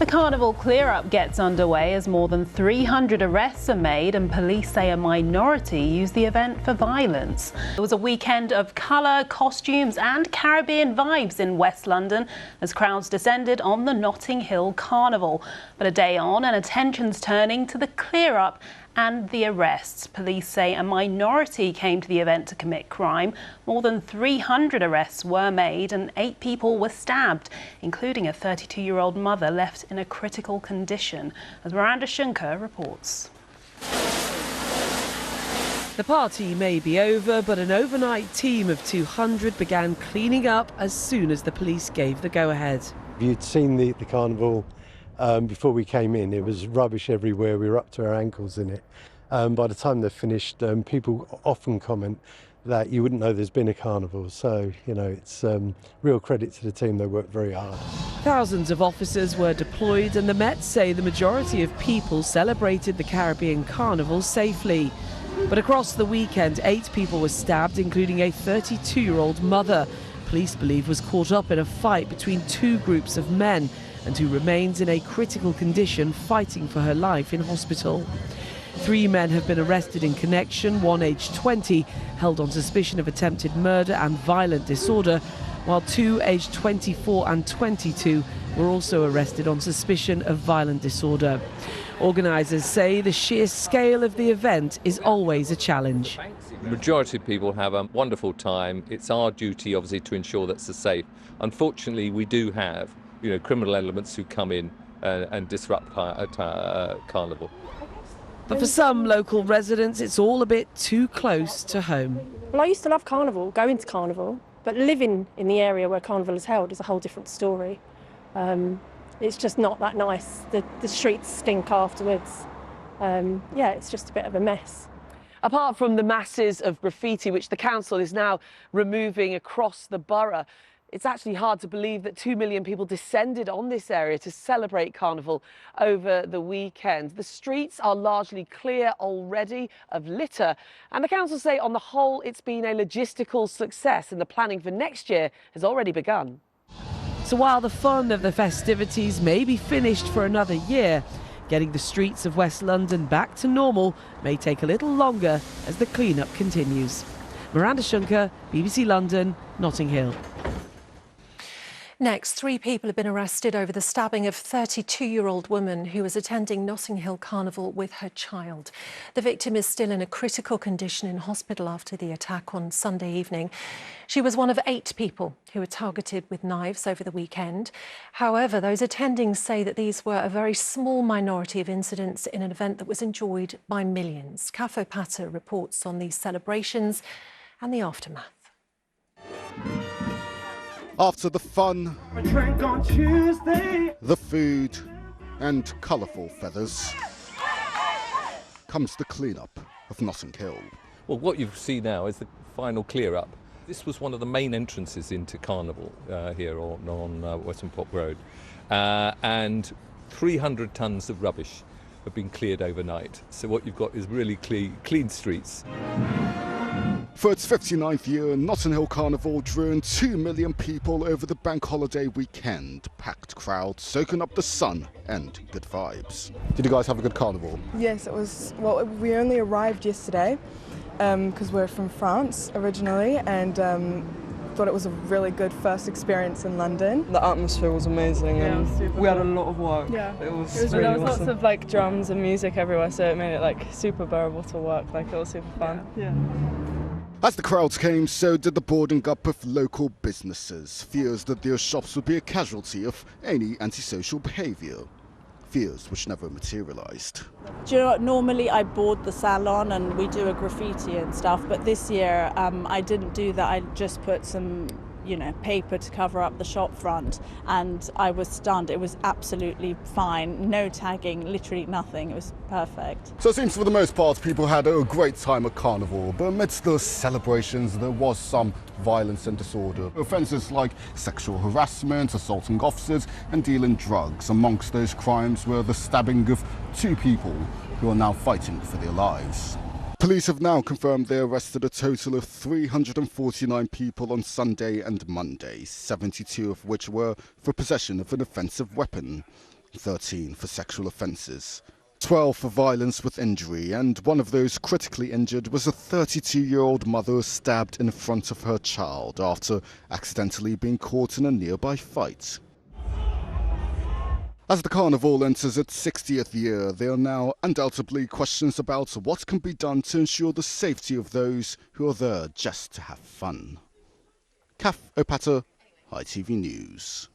The carnival clear-up gets underway as more than 300 arrests are made and police say a minority used the event for violence. It was a weekend of colour, costumes and Caribbean vibes in West London as crowds descended on the Notting Hill Carnival. But a day on and attention's turning to the clear-up and the arrests. Police say a minority came to the event to commit crime. More than 300 arrests were made and 8 people were stabbed, including a 32-year-old mother left in a critical condition, as Miranda Shunker reports. The party may be over, but an overnight team of 200 began cleaning up as soon as the police gave the go-ahead. If you'd seen the carnival before we came in, it was rubbish everywhere. We were up to our ankles in it. By the time they're finished, people often comment that you wouldn't know there's been a carnival. So, you know, it's real credit to the team. They worked very hard. Thousands of officers were deployed, and the Met say the majority of people celebrated the Caribbean Carnival safely. But across the weekend, 8 people were stabbed, including a 32-year-old mother. Police believe was caught up in a fight between 2 groups of men, and who remains in a critical condition fighting for her life in hospital. 3 men have been arrested in connection, one aged 20 held on suspicion of attempted murder and violent disorder, while 2 aged 24 and 22 were also arrested on suspicion of violent disorder. Organisers say the sheer scale of the event is always a challenge. The majority of people have a wonderful time. It's our duty, obviously, to ensure that's safe. Unfortunately, we do have criminal elements who come in and disrupt carnival. But for some local residents, it's all a bit too close to home. Well, I used to love carnival, going to carnival, but living in the area where carnival is held is a whole different story. It's just not that nice. The streets stink afterwards. Yeah, it's just a bit of a mess. Apart from the masses of graffiti which the council is now removing across the borough, it's actually hard to believe that 2 million people descended on this area to celebrate Carnival over the weekend. The streets are largely clear already of litter, and the council say on the whole it's been a logistical success and the planning for next year has already begun. So while the fun of the festivities may be finished for another year, getting the streets of West London back to normal may take a little longer as the clean-up continues. Miranda Shunker, BBC London, Notting Hill. Next, 3 people have been arrested over the stabbing of 32-year-old woman who was attending Notting Hill Carnival with her child. The victim is still in a critical condition in hospital after the attack on Sunday evening. She was one of 8 people who were targeted with knives over the weekend. However, those attending say that these were a very small minority of incidents in an event that was enjoyed by millions. Kafo Pater reports on these celebrations and the aftermath. After the fun, the food and colourful feathers comes the clean-up of Notting Hill. Well, what you see now is the final clear-up. This was one of the main entrances into Carnival here on Western Pop Road, and 300 tonnes of rubbish have been cleared overnight. So what you've got is really clean streets. For its 59th year, Notting Hill Carnival drew in 2 million people over the bank holiday weekend. Packed crowds soaking up the sun and good vibes. Did you guys have a good carnival? Yes, it was. Well, we only arrived yesterday because we're from France originally, and thought it was a really good first experience in London. The atmosphere was amazing, and we had a lot of work. Yeah, it was really there was awesome. Lots of like drums and music everywhere, so it made it super bearable to work. It was super fun. Yeah. As the crowds came, so did the boarding up of local businesses. Fears that their shops would be a casualty of any antisocial behaviour. Fears which never materialised. Do you know what? Normally I board the salon and we do a graffiti and stuff, but this year I didn't do that. I just put some paper to cover up the shop front, and I was stunned. It was absolutely fine. No tagging, literally nothing. It was perfect. So it seems for the most part people had a great time at Carnival, but amidst the celebrations there was some violence and disorder. Offences like sexual harassment, assaulting officers and dealing drugs. Amongst those crimes were the stabbing of 2 people who are now fighting for their lives. Police have now confirmed they arrested a total of 349 people on Sunday and Monday, 72 of which were for possession of an offensive weapon. 13 for sexual offences, 12 for violence with injury, and one of those critically injured was a 32-year-old mother stabbed in front of her child after accidentally being caught in a nearby fight. As the carnival enters its 60th year, there are now undoubtedly questions about what can be done to ensure the safety of those who are there just to have fun. Kaf Opata, ITV News.